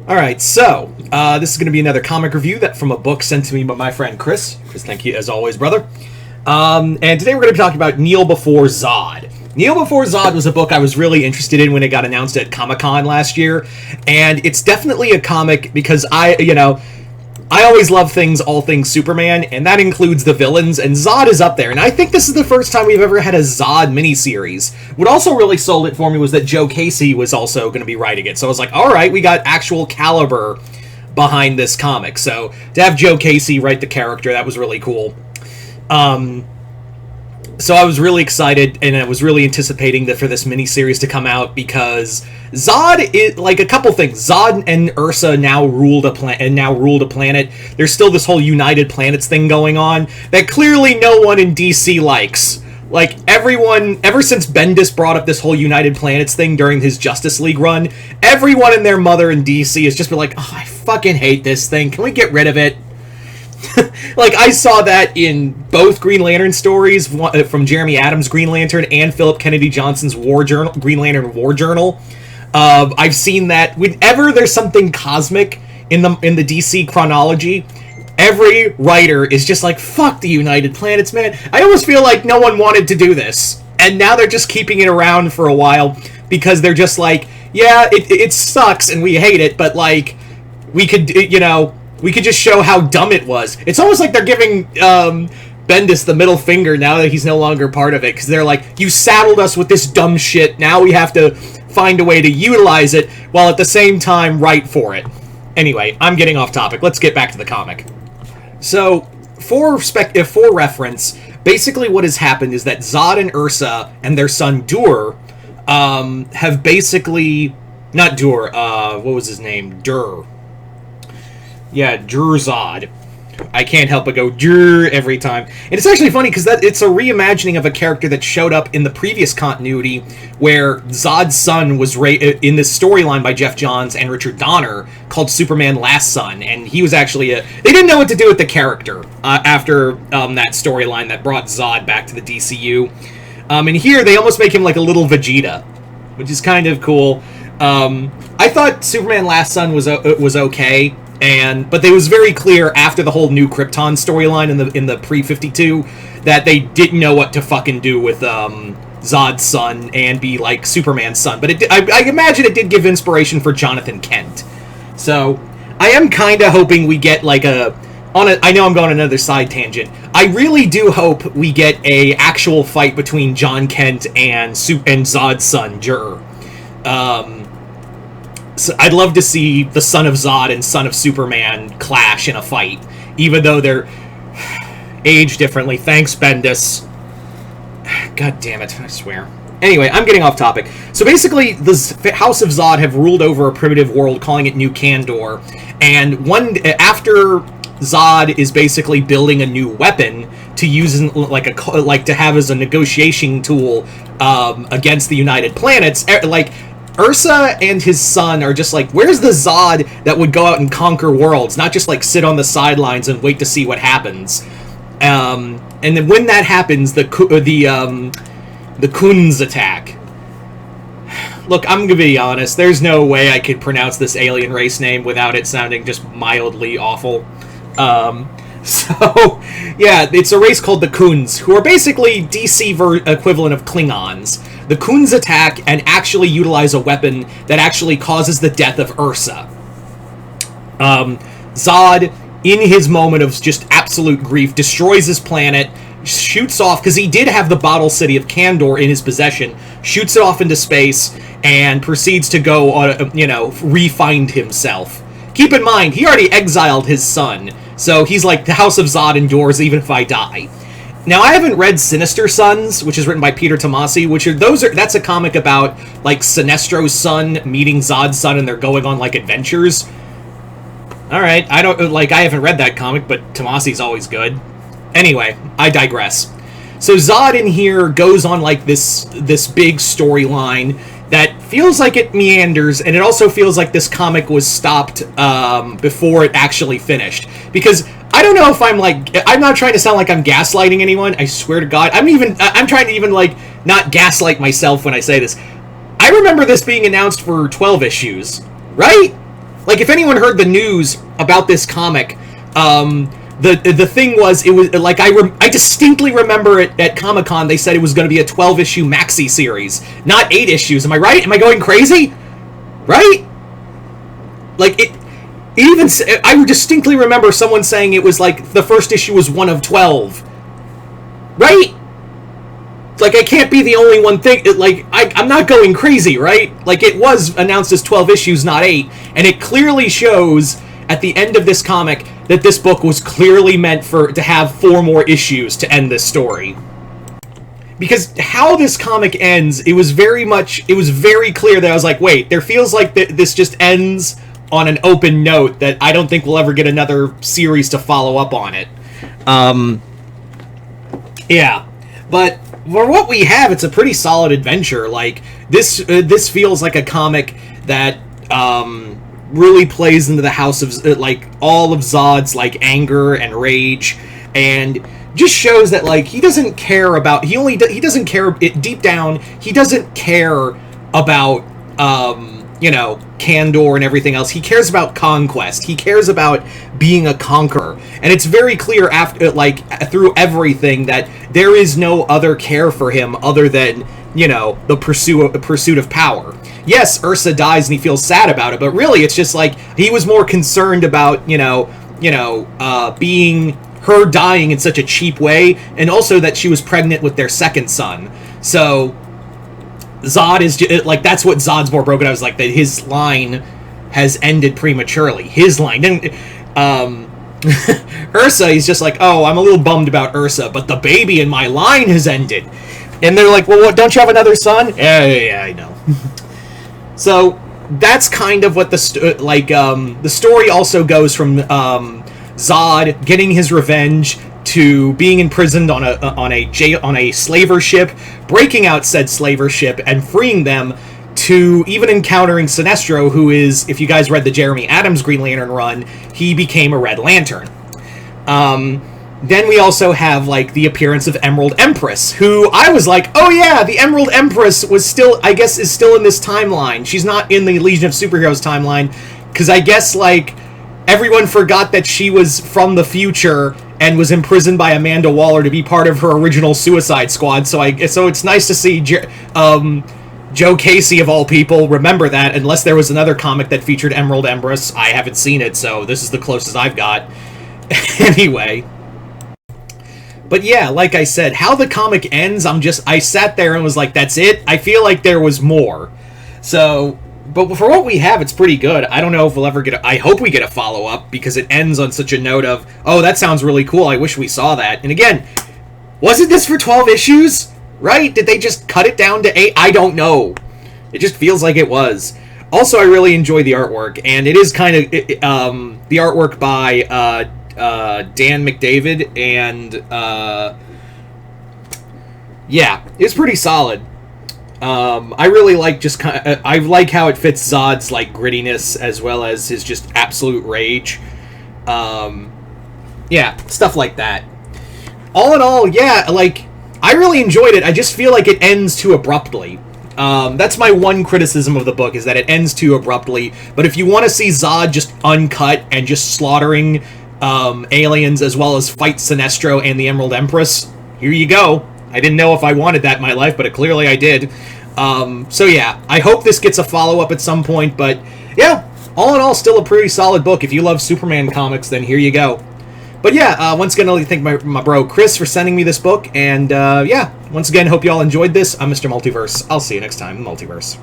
Alright, so, this is going to be another comic review from a book sent to me by my friend Chris. Chris, thank you as always, brother. And today we're going to be talking about Kneel Before Zod. Kneel Before Zod was a book I was really interested in when it got announced at Comic-Con last year, and it's definitely a comic because I always love all things Superman, and that includes the villains, and Zod is up there. And I think this is the first time we've ever had a Zod miniseries. What also really sold it for me was that Joe Casey was also going to be writing it. So I was like, alright, we got actual caliber behind this comic. So to have Joe Casey write the character, that was really cool. So I was really excited, and I was really anticipating for this miniseries to come out, because Zod is like a couple things. Zod and Ursa now ruled a planet. There's still this whole United Planets thing going on that clearly no one in DC likes. Like, everyone, ever since Bendis brought up this whole United Planets thing during his Justice League run, everyone and their mother in DC has just been like, oh, I fucking hate this thing. Can we get rid of it? Like, I saw that in both Green Lantern stories, from Jeremy Adams' Green Lantern and Philip Kennedy Johnson's Green Lantern War Journal. I've seen that whenever there's something cosmic in the DC chronology, every writer is just like, fuck the United Planets, man. I almost feel like no one wanted to do this, and now they're just keeping it around for a while because they're just like, yeah, it sucks and we hate it, but like, we could just show how dumb it was. It's almost like they're giving Bendis the middle finger now that he's no longer part of it, because they're like, you saddled us with this dumb shit, now we have to find a way to utilize it, while at the same time write for it. Anyway, I'm getting off topic. Let's get back to the comic. So, for reference, basically what has happened is that Zod and Ursa and their son Dur have basically... Not Dur, what was his name? Dur. Yeah, Dur-Zod. I can't help but go Dur every time. And it's actually funny because it's a reimagining of a character that showed up in the previous continuity, where Zod's son was in this storyline by Jeff Johns and Richard Donner called Superman Last Son, and he was actually they didn't know what to do with the character after that storyline that brought Zod back to the DCU. And here they almost make him like a little Vegeta, which is kind of cool. I thought Superman Last Son was okay. But it was very clear after the whole New Krypton storyline in the pre-52 that they didn't know what to fucking do with Zod's son and be like Superman's son. But I imagine it did give inspiration for Jonathan Kent. So I am kind of hoping we get like I know I'm going on another side tangent. I really do hope we get a actual fight between John Kent and Zod's son, Jur. So I'd love to see the son of Zod and son of Superman clash in a fight, even though they're aged differently. Thanks, Bendis. God damn it, I swear. Anyway, I'm getting off topic. So basically, the House of Zod have ruled over a primitive world, calling it New Kandor, and after Zod is basically building a new weapon to use to have as a negotiation tool against the United Planets, Ursa and his son are just like, where's the Zod that would go out and conquer worlds, not just like sit on the sidelines and wait to see what happens. And then when that happens, the Khunds attack. Look, I'm gonna be honest, there's no way I could pronounce this alien race name without it sounding just mildly awful. So, yeah, it's a race called the Khunds, who are basically DC equivalent of Klingons. The Khunds attack and actually utilize a weapon that actually causes the death of Ursa. Zod, in his moment of just absolute grief, destroys his planet, shoots off, because he did have the bottle city of Kandor in his possession, shoots it off into space, and proceeds to go, re-find himself. Keep in mind, he already exiled his son, so he's like, the House of Zod endures even if I die. Now, I haven't read Sinister Sons, which is written by Peter Tomasi, that's a comic about, like, Sinestro's son meeting Zod's son, and they're going on, like, adventures. Alright, I haven't read that comic, but Tomasi's always good. Anyway, I digress. So Zod in here goes on, like, this big storyline that feels like it meanders, and it also feels like this comic was stopped before it actually finished. Because I don't know if I'm not trying to sound like I'm gaslighting anyone, I swear to God. I'm trying to even, like, not gaslight myself when I say this. I I remember this being announced for 12 issues, right? Like, if anyone heard the news about this comic, the thing was, it was like I distinctly remember it at Comic-Con. They said it was going to be a 12-issue maxi series, not 8 issues. Am I right? Am I going crazy? Right? Like it even I distinctly remember someone saying it was like the first issue was one of 12. Right? Like, I can't be the only one like, I'm not going crazy, right? Like, it was announced as 12 issues, not 8, and it clearly shows at the end of this comic that this book was clearly meant to have 4 more issues to end this story. Because how this comic ends, it was very clear that I was like, wait, there feels like this just ends on an open note that I don't think we'll ever get another series to follow up on it. Yeah. But for what we have, it's a pretty solid adventure. Like, this feels like a comic that really plays into the house of like all of Zod's like anger and rage, and just shows that like he doesn't care about he doesn't care deep down. He doesn't care about Kandor and everything else. He cares about conquest. He cares about being a conqueror. And it's very clear after, like, through everything that there is no other care for him other than, the pursuit of power. Yes, Ursa dies and he feels sad about it, but really it's just like he was more concerned about, being her dying in such a cheap way, and also that she was pregnant with their second son. So Zod is like, that's what Zod's more broken. I was like, that his line has ended prematurely. His line didn't. Ursa, he's just like, oh, I'm a little bummed about Ursa, but the baby in my line has ended. And they're like, well, what, don't you have another son? Yeah, I know. So that's kind of what the story also goes from Zod getting his revenge to being imprisoned on a slaver ship, breaking out said slaver ship and freeing them, to even encountering Sinestro, who is, if you guys read the Jeremy Adams Green Lantern run, he became a Red Lantern. Then we also have, like, the appearance of Emerald Empress, who I was like, oh yeah, the Emerald Empress was still, I guess, is still in this timeline. She's not in the Legion of Superheroes timeline, because I guess, like, everyone forgot that she was from the future and was imprisoned by Amanda Waller to be part of her original Suicide Squad. So it's nice to see Joe Casey, of all people, remember that, unless there was another comic that featured Emerald Empress. I haven't seen it, so this is the closest I've got. Anyway. But yeah, like I said, how the comic ends, I sat there and was like, that's it? I feel like there was more. So, but for what we have, it's pretty good. I don't know if we'll ever I hope we get a follow-up, because it ends on such a note of, oh, that sounds really cool, I wish we saw that. And again, wasn't this for 12 issues? Right? Did they just cut it down to 8? I don't know. It just feels like it was. Also, I really enjoy the artwork, and it is kind of the artwork by Dan McDavid, and yeah, it's pretty solid. I really like I like how it fits Zod's like grittiness as well as his just absolute rage. Yeah, stuff like that. All in all, yeah, like, I really enjoyed it. I just feel like it ends too abruptly. That's my one criticism of the book, is that it ends too abruptly. But if you want to see Zod just uncut and just slaughtering aliens as well as fight Sinestro and the Emerald Empress, here you go. I didn't know if I wanted that in my life, but clearly I did. So yeah, I hope this gets a follow-up at some point, but yeah, all in all, still a pretty solid book. If you love Superman comics, then here you go. But yeah, once again, I'd like to thank my bro Chris for sending me this book, and yeah, once again, hope you all enjoyed this. I'm Mr. Multiverse. I'll see you next time in the Multiverse.